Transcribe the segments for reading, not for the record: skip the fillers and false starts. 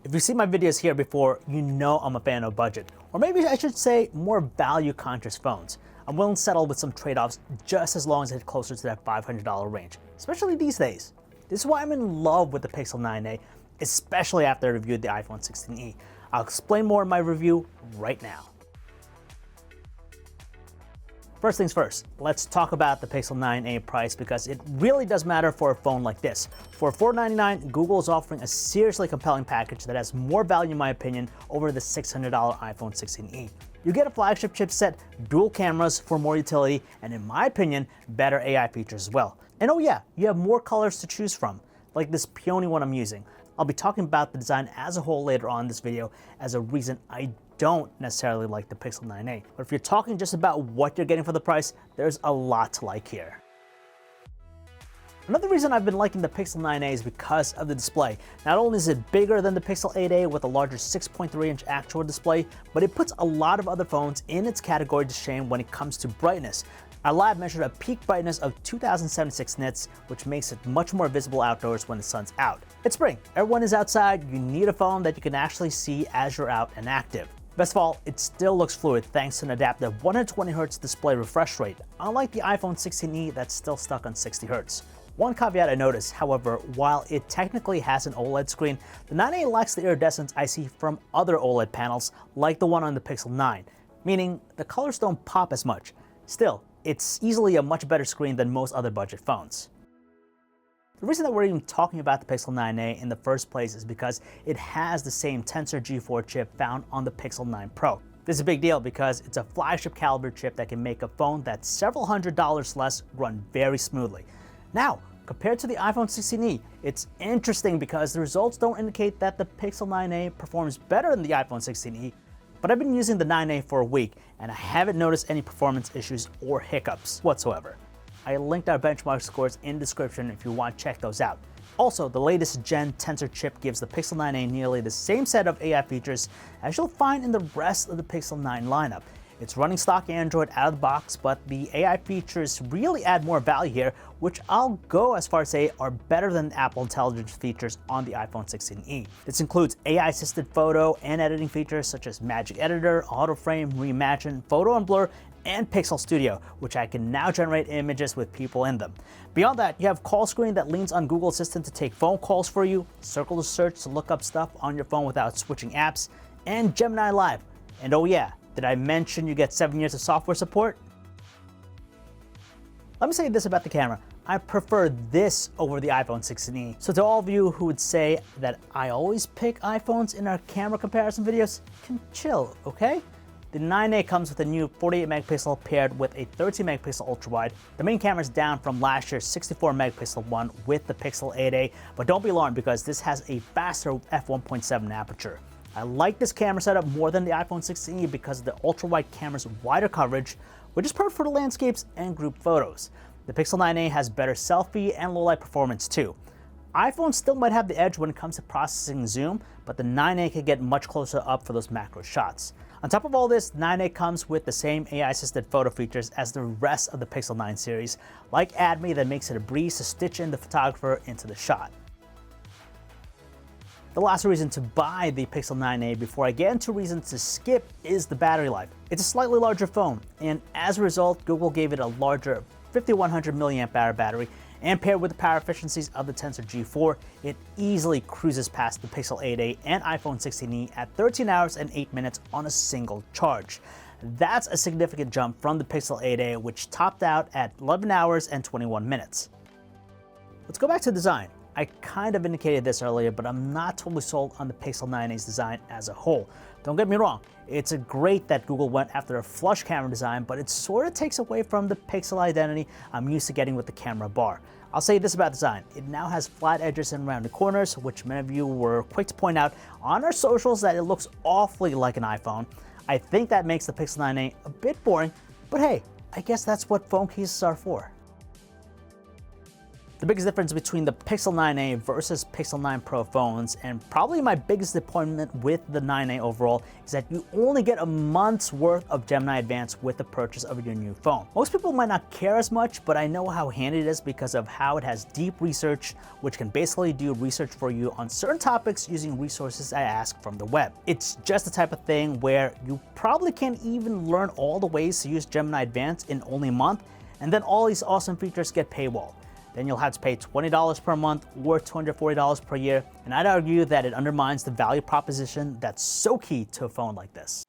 If you've seen my videos here before, you know I'm a fan of budget, or maybe I should say more value-conscious phones. I'm willing to settle with some trade-offs just as long as I hit closer to that $500 range, especially these days. This is why I'm in love with the Pixel 9a, especially after I reviewed the iPhone 16e. I'll explain more in my review right now. First things first, let's talk about the Pixel 9a price because it really does matter for a phone like this. For $499, Google is offering a seriously compelling package that has more value in my opinion over the $600 iPhone 16e. You get a flagship chipset, dual cameras for more utility, and in my opinion, better AI features as well. And oh yeah, you have more colors to choose from, like this peony one I'm using. I'll be talking about the design as a whole later on in this video as a reason I don't necessarily like the Pixel 9a. But if you're talking just about what you're getting for the price, there's a lot to like here. Another reason I've been liking the Pixel 9a is because of the display. Not only is it bigger than the Pixel 8a with a larger 6.3-inch actual display, but it puts a lot of other phones in its category to shame when it comes to brightness. Our lab measured a peak brightness of 2076 nits, which makes it much more visible outdoors when the sun's out. It's spring, everyone is outside, you need a phone that you can actually see as you're out and active. Best of all, it still looks fluid thanks to an adaptive 120Hz display refresh rate, unlike the iPhone 16e that's still stuck on 60Hz. One caveat I noticed, however, while it technically has an OLED screen, the 9a lacks the iridescence I see from other OLED panels like the one on the Pixel 9, meaning the colors don't pop as much. Still, it's easily a much better screen than most other budget phones. The reason that we're even talking about the Pixel 9a in the first place is because it has the same Tensor G4 chip found on the Pixel 9 Pro. This is a big deal because it's a flagship caliber chip that can make a phone that's several $100s less run very smoothly. Now, compared to the iPhone 16e, it's interesting because the results don't indicate that the Pixel 9a performs better than the iPhone 16e, but I've been using the 9a for a week and I haven't noticed any performance issues or hiccups whatsoever. I linked our benchmark scores in the description if you want to check those out. Also, the latest Gen Tensor chip gives the Pixel 9a nearly the same set of AI features as you'll find in the rest of the Pixel 9 lineup. It's running stock Android out of the box, but the AI features really add more value here, which I'll go as far as say are better than Apple Intelligence features on the iPhone 16e. This includes AI-assisted photo and editing features such as Magic Editor, Auto Frame, Reimagine, Photo and Blur, and Pixel Studio, which I can now generate images with people in them. Beyond that, you have Call Screen that leans on Google Assistant to take phone calls for you, Circle to Search to look up stuff on your phone without switching apps, and Gemini Live. And oh yeah, did I mention you get 7 years of software support? Let me say this about the camera. I prefer this over the iPhone 16e. So to all of you who would say that I always pick iPhones in our camera comparison videos, can chill, okay? The 9a comes with a new 48 megapixel paired with a 13 megapixel ultra wide. The main camera is down from last year's 64 megapixel one with the Pixel 8a, but don't be alarmed because this has a faster f1.7 aperture. I like this camera setup more than the iPhone 16e because of the ultra-wide camera's wider coverage, which is perfect for the landscapes and group photos. The Pixel 9a has better selfie and low-light performance too. iPhone still might have the edge when it comes to processing zoom, but the 9a can get much closer up for those macro shots. On top of all this, 9a comes with the same AI-assisted photo features as the rest of the Pixel 9 series, like AdMe that makes it a breeze to stitch in the photographer into the shot. The last reason to buy the Pixel 9a before I get into reasons to skip is the battery life. It's a slightly larger phone, and as a result, Google gave it a larger 5100 mAh battery, and paired with the power efficiencies of the Tensor G4, it easily cruises past the Pixel 8a and iPhone 16e at 13 hours and 8 minutes on a single charge. That's a significant jump from the Pixel 8a, which topped out at 11 hours and 21 minutes. Let's go back to design. I kind of indicated this earlier, but I'm not totally sold on the Pixel 9a's design as a whole. Don't get me wrong, it's great that Google went after a flush camera design, but it sort of takes away from the Pixel identity I'm used to getting with the camera bar. I'll say this about design, it now has flat edges and rounded corners, which many of you were quick to point out on our socials that it looks awfully like an iPhone. I think that makes the Pixel 9a a bit boring, but hey, I guess that's what phone cases are for. The biggest difference between the Pixel 9a versus Pixel 9 Pro phones, and probably my biggest disappointment with the 9a overall, is that you only get a month's worth of Gemini Advanced with the purchase of your new phone. Most people might not care as much, but I know how handy it is because of how it has deep research, which can basically do research for you on certain topics using resources I ask from the web. It's just the type of thing where you probably can't even learn all the ways to use Gemini Advanced in only a month, and then all these awesome features get paywalled. Then you'll have to pay $20 per month or $240 per year, and I'd argue that it undermines the value proposition that's so key to a phone like this.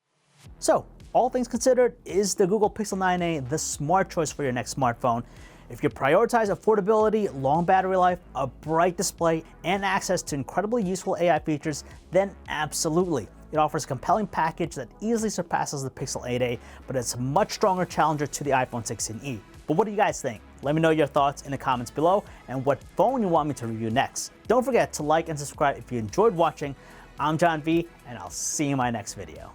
So, all things considered, is the Google Pixel 9a the smart choice for your next smartphone? If you prioritize affordability, long battery life, a bright display, and access to incredibly useful AI features, then absolutely. It offers a compelling package that easily surpasses the Pixel 8a, but it's a much stronger challenger to the iPhone 16e. But what do you guys think? Let me know your thoughts in the comments below and what phone you want me to review next. Don't forget to like and subscribe if you enjoyed watching. I'm John V, and I'll see you in my next video.